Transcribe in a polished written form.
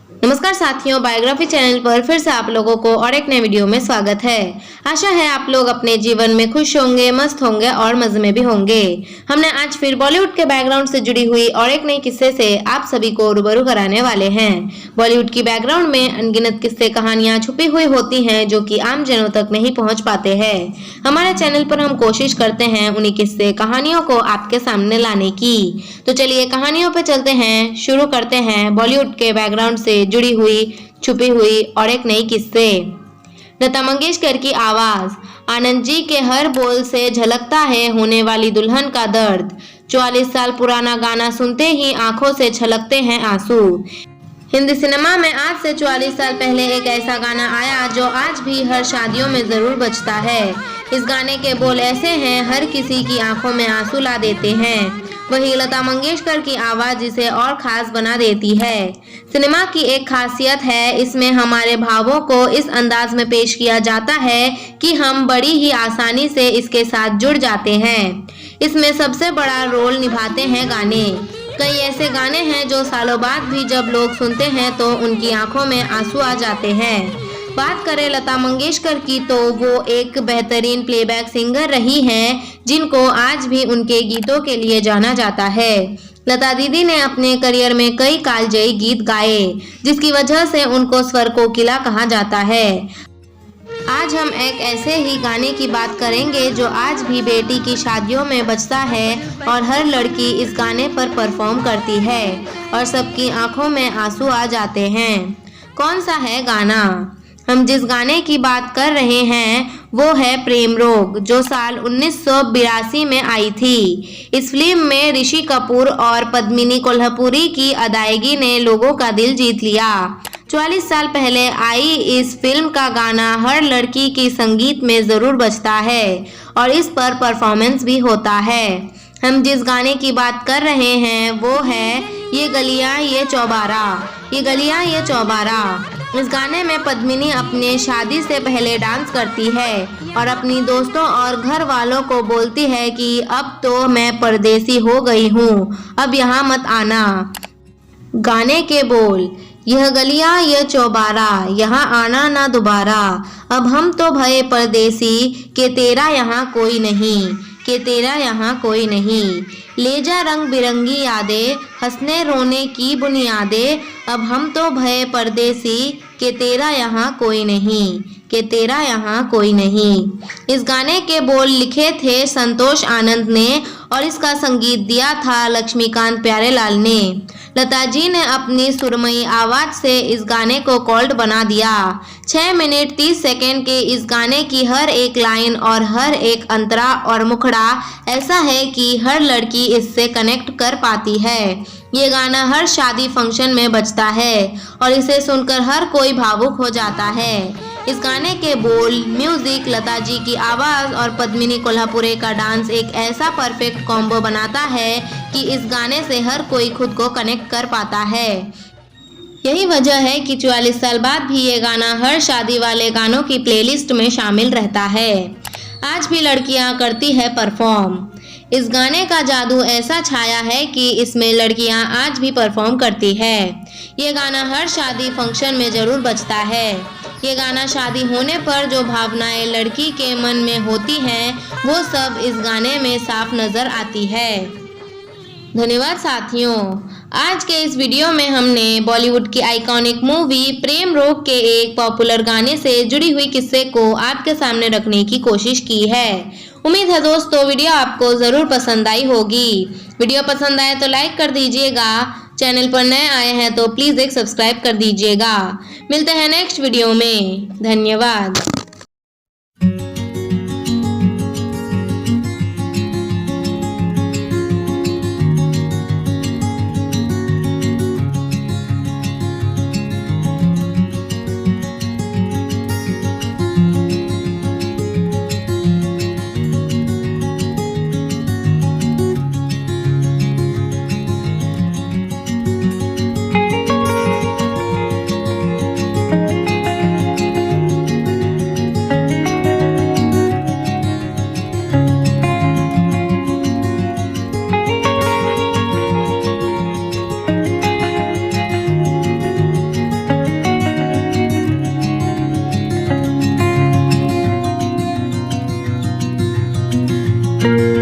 नमस्कार साथियों, biography channel पर फिर से आप लोगों को और एक नए वीडियो में स्वागत है। आशा है आप लोग अपने जीवन में खुश होंगे, मस्त होंगे और मजे में भी होंगे। हमने आज फिर बॉलीवुड के बैकग्राउंड से जुड़ी हुई और एक नई किस्से से आप सभी को रूबरू कराने वाले हैं। बॉलीवुड की बैकग्राउंड में अनगिनत किस्से कहानियां छुपी हुई होती हैं जो कि आम जनों तक नहीं पहुंच पाते हैं। हमारे चैनल पर हम कोशिश करते हैं उन्हीं किस्से कहानियों को आपके सामने लाने की। तो चलिए कहानियों पे चलते हैं, शुरू करते हैं बॉलीवुड के बैकग्राउंड से जुड़ी हुई, छुपी हुई और एक नई किस्से। लता मंगेशकर की आवाज, आनंद जी के हर बोल से झलकता है होने वाली दुल्हन का दर्द। 44 साल पुराना गाना सुनते ही आंखों से छलकते हैं आंसू। हिंदी सिनेमा में आज से 44 साल पहले एक ऐसा गाना आया जो आज भी हर शादियों में जरूर बजता है। इस गाने के बोल ऐसे हैं, हर किसी की आंखों में आंसू ला देते हैं। वही लता मंगेशकर की आवाज इसे और खास बना देती है। सिनेमा की एक खासियत है, इसमें हमारे भावों को इस अंदाज में पेश किया जाता है कि हम बड़ी ही आसानी से इसके साथ जुड़ जाते हैं। इसमें सबसे बड़ा रोल निभाते हैं गाने। कई ऐसे गाने हैं जो सालों बाद भी जब लोग सुनते हैं तो उनकी आंखों में आंसू आ जाते हैं। बात करें लता मंगेशकर की तो वो एक बेहतरीन प्लेबैक सिंगर रही हैं, जिनको आज भी उनके गीतों के लिए जाना जाता है। लता दीदी ने अपने करियर में कई कालजयी गीत गाए, जिसकी वजह से उनको स्वर कोकिला कहा जाता है। आज हम एक ऐसे ही गाने की बात करेंगे जो आज भी बेटी की शादियों में बजता है और हर लड़की इस गाने पर परफॉर्म करती है और सबकी आंखों में आंसू आ जाते हैं। कौन सा है गाना? हम जिस गाने की बात कर रहे हैं वो है प्रेम रोग, जो साल 1982 में आई थी। इस फिल्म में ऋषि कपूर और पद्मिनी कोल्हापुरी की अदायगी ने लोगों का दिल जीत लिया। 44 साल पहले आई इस फिल्म का गाना हर लड़की की संगीत में जरूर बजता है और इस पर परफॉर्मेंस भी होता है। हम जिस गाने की बात कर रहे हैं वो है ये गलियां ये चौबारा। ये गलियां ये चौबारा। इस गाने में पद्मिनी अपने शादी से पहले डांस करती है और अपनी दोस्तों और घर वालों को बोलती है कि अब तो मैं परदेसी हो गई हूँ, अब यहाँ मत आना। गाने के बोल, यह गलियां यह चौबारा, यहाँ आना ना दोबारा। अब हम तो भये परदेसी, के तेरा यहाँ कोई नहीं, के तेरा यहाँ कोई नहीं। ले जा रंग बिरंगी यादें, हंसने रोने की बुनियादें। अब हम तो भये परदेसी, के तेरा यहाँ कोई नहीं, के तेरा यहाँ कोई नहीं। इस गाने के बोल लिखे थे संतोष आनंद ने और इसका संगीत दिया था लक्ष्मीकांत प्यारेलाल ने। लता जी ने अपनी सुरमई आवाज से इस गाने को कोल्ड बना दिया। 6 मिनट 30 सेकेंड के इस गाने की हर एक लाइन और हर एक अंतरा और मुखड़ा ऐसा है कि हर लड़की इससे कनेक्ट कर पाती है। ये गाना हर शादी फंक्शन में बजता है और इसे सुनकर हर कोई भावुक हो जाता है। इस गाने के बोल, म्यूजिक, लता जी की आवाज़ और पद्मिनी कोल्हापुरे का डांस एक ऐसा परफेक्ट कॉम्बो बनाता है कि इस गाने से हर कोई खुद को कनेक्ट कर पाता है। यही वजह है कि 44 साल बाद भी ये गाना हर शादी वाले गानों की प्लेलिस्ट में शामिल रहता है। आज भी लड़कियां करती है परफॉर्म। इस गाने का जादू ऐसा छाया है कि इसमें लड़कियां आज भी परफॉर्म करती है। ये गाना हर शादी फंक्शन में ज़रूर बजता है। ये गाना शादी होने पर जो भावनाएं लड़की के मन में होती हैं वो सब इस गाने में साफ नज़र आती है। धन्यवाद साथियों। आज के इस वीडियो में हमने बॉलीवुड की आइकॉनिक मूवी प्रेम रोग के एक पॉपुलर गाने से जुड़ी हुई किस्से को आपके सामने रखने की कोशिश की है। उम्मीद है दोस्तों वीडियो आपको ज़रूर पसंद आई होगी। वीडियो पसंद आए तो लाइक कर दीजिएगा। चैनल पर नए आए हैं तो प्लीज़ एक सब्सक्राइब कर दीजिएगा। मिलते हैं नेक्स्ट वीडियो में। धन्यवाद। है।